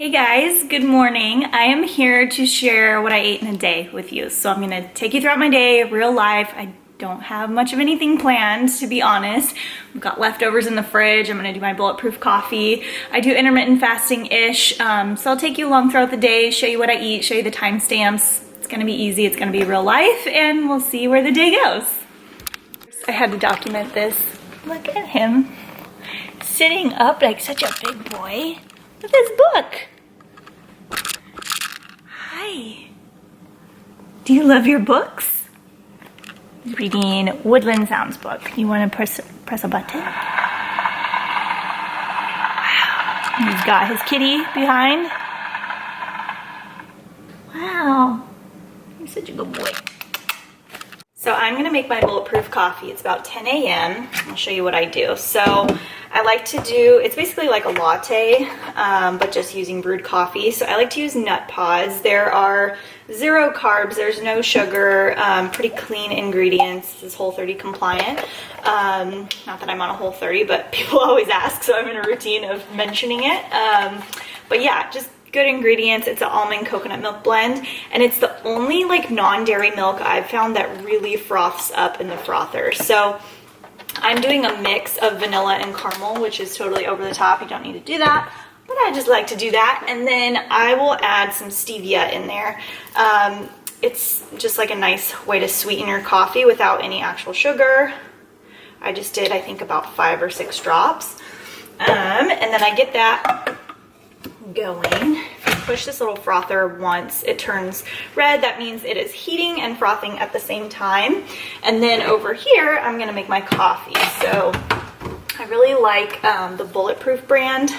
Hey guys, good morning. I am here to share what I ate in a day with you. So I'm gonna take you throughout my day, real life. I don't have much of anything planned, to be honest. We've got leftovers in the fridge. I'm gonna do my Bulletproof Coffee. I do intermittent fasting-ish, so I'll take you along throughout the day, show you what I eat, show you the timestamps. It's gonna be easy, it's gonna be real life, and we'll see where the day goes. I had to document this. Look at him, sitting up like such a big boy with his book. Hi. Do you love your books? He's reading Woodland Sounds book. You want to press a button? Wow. He's got his kitty behind. Wow. You're such a good boy. So I'm gonna make my Bulletproof Coffee. It's about 10 a.m. I'll show you what I do. So I like to do, it's basically like a latte, but just using brewed coffee. So I like to use nut pods. There are 0 carbs, there's no sugar, pretty clean ingredients. This is Whole30 compliant. Not that I'm on a Whole30, but people always ask, so I'm in a routine of mentioning it. But yeah, just good ingredients. It's an almond coconut milk blend, and it's the only like non-dairy milk I've found that really froths up in the frother. So I'm doing a mix of vanilla and caramel, which is totally over the top. You don't need to do that, but I just like to do that. And then I will add some stevia in there. It's just like a nice way to sweeten your coffee without any actual sugar. I just did, I think, about 5 or 6 drops. And then I get that going. If you push this little frother once, it turns red. That means it is heating and frothing at the same time. And then over here, I'm gonna make my coffee. So I really like the Bulletproof brand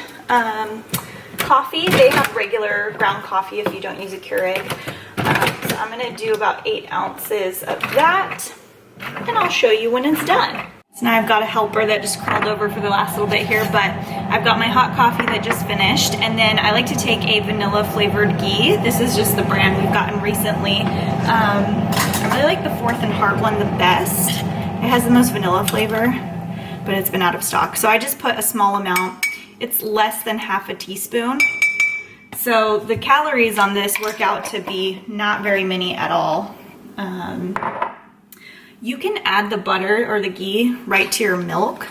coffee. They have regular ground coffee if you don't use a Keurig. So I'm gonna do about 8 ounces of that, and I'll show you when it's done. So now I've got a helper that just crawled over for the last little bit here, but I've got my hot coffee that just finished, and then I like to take a vanilla flavored ghee. This is just the brand we've gotten recently. I really like the 4th and Heart one the best. It has the most vanilla flavor, but it's been out of stock. So I just put a small amount. It's less than half a teaspoon. So the calories on this work out to be not very many at all. You can add the butter or the ghee right to your milk.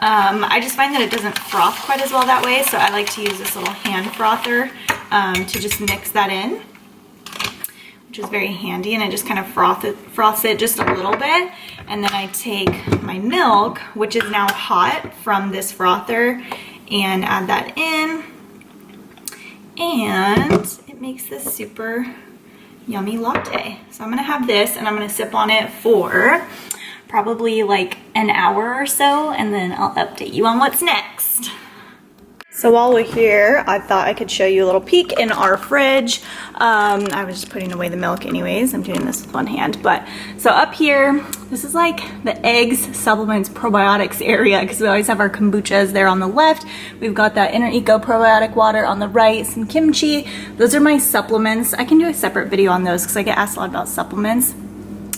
I just find that it doesn't froth quite as well that way, so I like to use this little hand frother to just mix that in, which is very handy, and I just kind of froths it just a little bit, and then I take my milk, which is now hot from this frother, and add that in, and it makes this super yummy latte. So I'm gonna have this, and I'm gonna sip on it for probably like an hour or so, and then I'll update you on what's next. So while we're here, I thought I could show you a little peek in our fridge. I was just putting away the milk anyways. I'm doing this with one hand, but so up here, this is like the eggs, supplements, probiotics area, because we always have our kombuchas there on the left. We've got that Inner Eco probiotic water on the right, some kimchi. Those are my supplements. I can do a separate video on those because I get asked a lot about supplements.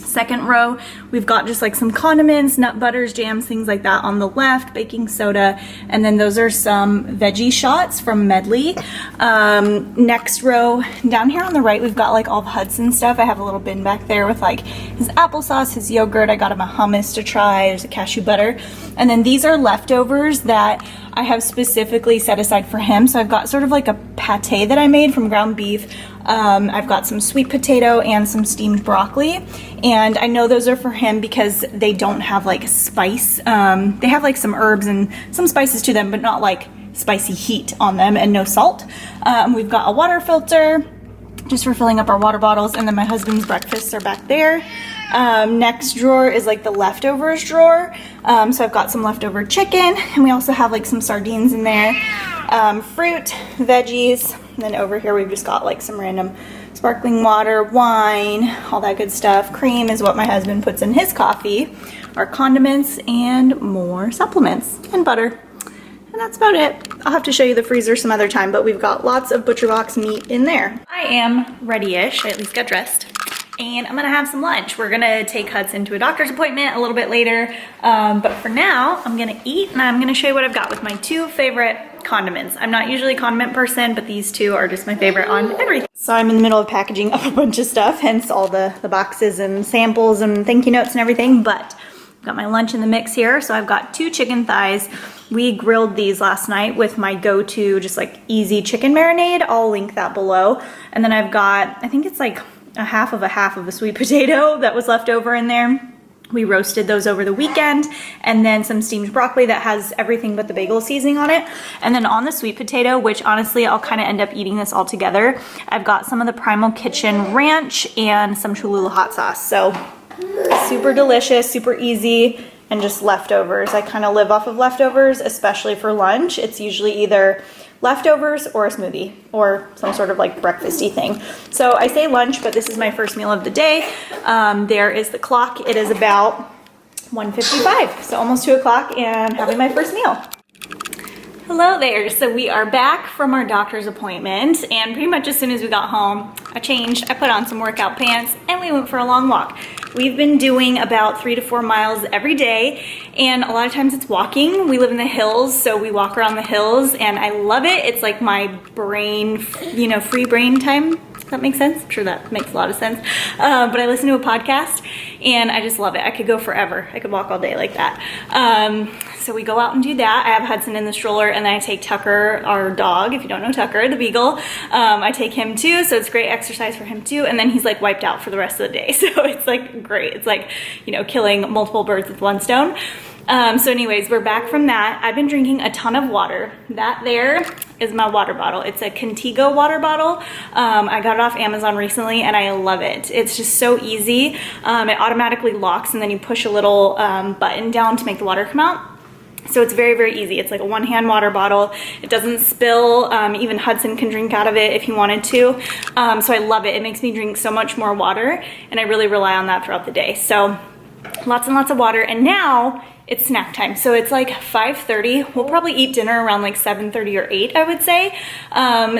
Second row, we've got just like some condiments, nut butters, jams, things like that on the left, baking soda, and then those are some veggie shots from Medley. Next row, down here on the right, we've got like all the Hudson stuff. I have a little bin back there with like his applesauce, his yogurt. I got him a hummus to try. There's a cashew butter. And then these are leftovers that I have specifically set aside for him. So I've got sort of like a pate that I made from ground beef. I've got some sweet potato and some steamed broccoli, and I know those are for him because they don't have like spice. They have like some herbs and some spices to them, but not like spicy heat on them, and no salt. We've got a water filter just for filling up our water bottles, and then my husband's breakfasts are back there. Next drawer is like the leftovers drawer. So I've got some leftover chicken, and we also have like some sardines in there. Fruit, veggies, and then over here we've just got like some random sparkling water, wine, all that good stuff. Cream is what my husband puts in his coffee, our condiments, and more supplements, and butter. And that's about it. I'll have to show you the freezer some other time, but we've got lots of ButcherBox meat in there. I am ready-ish. I at least got dressed, and I'm gonna have some lunch. We're gonna take Hudson to a doctor's appointment a little bit later, but for now, I'm gonna eat, and I'm gonna show you what I've got with my 2 favorite condiments. I'm not usually a condiment person, but these two are just my favorite on everything. So I'm in the middle of packaging up a bunch of stuff, hence all the boxes and samples and thank you notes and everything, but I've got my lunch in the mix here. So I've got 2 chicken thighs. We grilled these last night with my go-to just like easy chicken marinade. I'll link that below. And then I've got, I think it's like a half of a sweet potato that was left over in there. We roasted those over the weekend, and then some steamed broccoli that has everything but the bagel seasoning on it. And then on the sweet potato, which honestly I'll kind of end up eating this all together, I've got some of the Primal Kitchen ranch and some Cholula hot sauce. So super delicious, super easy, and just leftovers. I kind of live off of leftovers, especially for lunch. It's usually either leftovers or a smoothie or some sort of like breakfasty thing. So I say lunch, but this is my first meal of the day. There is the clock. It is about 1:55, so almost 2 o'clock, and having my first meal. Hello there. So we are back from our doctor's appointment, and pretty much as soon as we got home, I changed, I put on some workout pants, and we went for a long walk. We've been doing about 3 to 4 miles every day, and a lot of times it's walking. We live in the hills, so we walk around the hills, and I love it. It's like my brain, you know, free brain time. Does that make sense? I'm sure that makes a lot of sense. But I listen to a podcast, and I just love it. I could go forever. I could walk all day like that. So we go out and do that. I have Hudson in the stroller, and then I take Tucker, our dog, if you don't know Tucker, the beagle. I take him too, so it's great exercise for him too. And then he's like wiped out for the rest of the day. So it's like great. It's like, you know, killing multiple birds with one stone. So anyways, we're back from that. I've been drinking a ton of water. That there is my water bottle. It's a Contigo water bottle. I got it off Amazon recently, and I love it. It's just so easy. It automatically locks, and then you push a little button down to make the water come out. So it's very, very easy. It's like a one-hand water bottle. It doesn't spill. Even Hudson can drink out of it if he wanted to. So I love it. It makes me drink so much more water, and I really rely on that throughout the day. So lots and lots of water. And now it's snack time. So it's like 5:30. We'll probably eat dinner around like 7:30 or 8, I would say.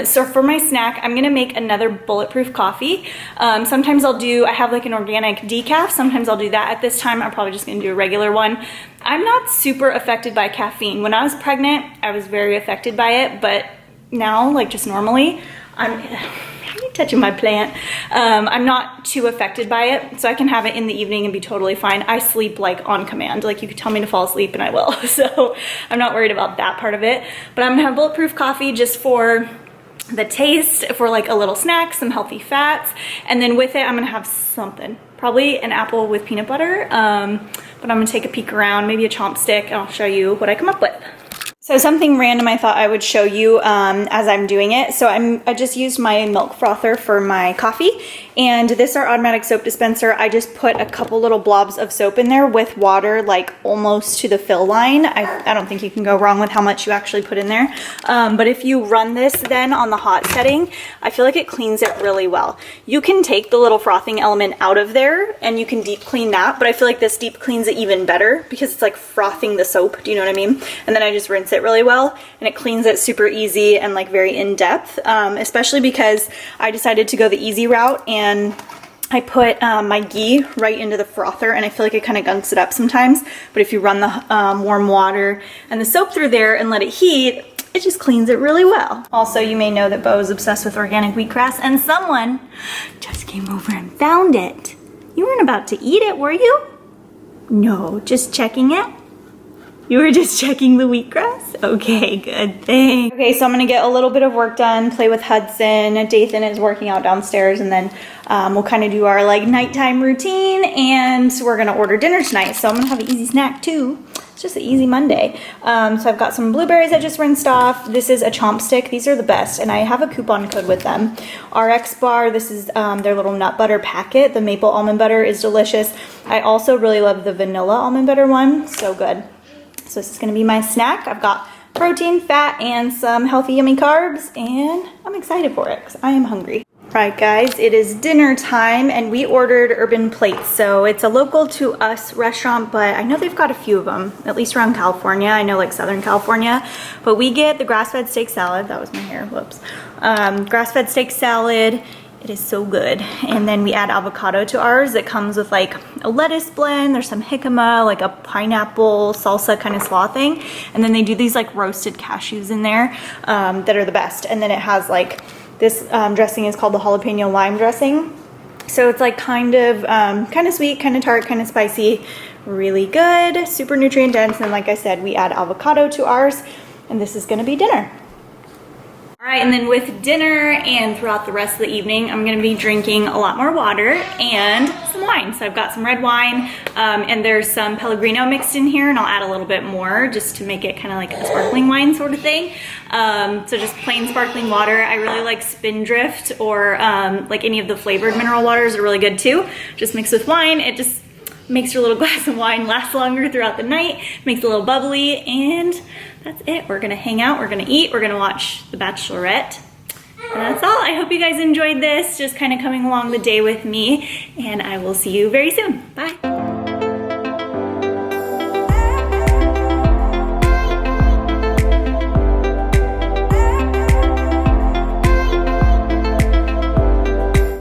So for my snack, I'm gonna make another Bulletproof coffee. Sometimes I have like an organic decaf. Sometimes I'll do that. At this time, I'm probably just gonna do a regular one. I'm not super affected by caffeine. When I was pregnant, I was very affected by it, but now, like just normally, how are you touching my plant? I'm not too affected by it, so I can have it in the evening and be totally fine. I sleep like on command. Like you could tell me to fall asleep and I will. So I'm not worried about that part of it. But I'm gonna have Bulletproof coffee just for the taste, for like a little snack, some healthy fats, and then with it, I'm gonna have something. Probably an apple with peanut butter, but I'm gonna take a peek around, maybe a chomp stick, and I'll show you what I come up with. So something random I thought I would show you as I'm doing it. So I just used my milk frother for my coffee, and this is our automatic soap dispenser. I just put a couple little blobs of soap in there with water like almost to the fill line. I don't think you can go wrong with how much you actually put in there. But if you run this then on the hot setting, I feel like it cleans it really well. You can take the little frothing element out of there and you can deep clean that, but I feel like this deep cleans it even better because it's like frothing the soap. Do you know what I mean? And then I just rinse it really well, and it cleans it super easy and like very in depth, especially because I decided to go the easy route and I put my ghee right into the frother, and I feel like it kind of gunks it up sometimes, but if you run the warm water and the soap through there and let it heat, it just cleans it really well. Also, you may know that Bo is obsessed with organic wheatgrass, and someone just came over and found it. You weren't about to eat it, were you? No, just checking it. You were just checking the wheatgrass? Okay, good thing. Okay, so I'm gonna get a little bit of work done, play with Hudson. Dathan is working out downstairs, and then we'll kind of do our like nighttime routine, and we're gonna order dinner tonight. So I'm gonna have an easy snack too. It's just an easy Monday. So I've got some blueberries I just rinsed off. This is a chomp stick. These are the best, and I have a coupon code with them. RX Bar, this is their little nut butter packet. The maple almond butter is delicious. I also really love the vanilla almond butter one, so good. So this is gonna be my snack. I've got protein, fat, and some healthy, yummy carbs, and I'm excited for it because I am hungry. Right, guys, it is dinner time, and we ordered Urban Plates. So it's a local to us restaurant, but I know they've got a few of them, at least around California. I know like Southern California, but we get the grass-fed steak salad. That was my hair, whoops. Grass-fed steak salad. It is so good. And then we add avocado to ours. It comes with like a lettuce blend. There's some jicama, like a pineapple salsa kind of slaw thing. And then they do these like roasted cashews in there that are the best. And then it has like this dressing is called the jalapeno lime dressing. So it's like kind of sweet, kind of tart, kind of spicy, really good, super nutrient dense. And like I said, we add avocado to ours, and this is gonna be dinner. All right, and then with dinner and throughout the rest of the evening, I'm gonna be drinking a lot more water and some wine. So I've got some red wine, and there's some Pellegrino mixed in here, and I'll add a little bit more just to make it kind of like a sparkling wine sort of thing. So just plain sparkling water. I really like Spindrift or like any of the flavored mineral waters are really good too. Just mixed with wine, it just makes your little glass of wine last longer throughout the night, makes it a little bubbly, and that's it. We're gonna hang out, we're gonna eat, we're gonna watch The Bachelorette, and that's all. I hope you guys enjoyed this, just kind of coming along the day with me, and I will see you very soon. Bye.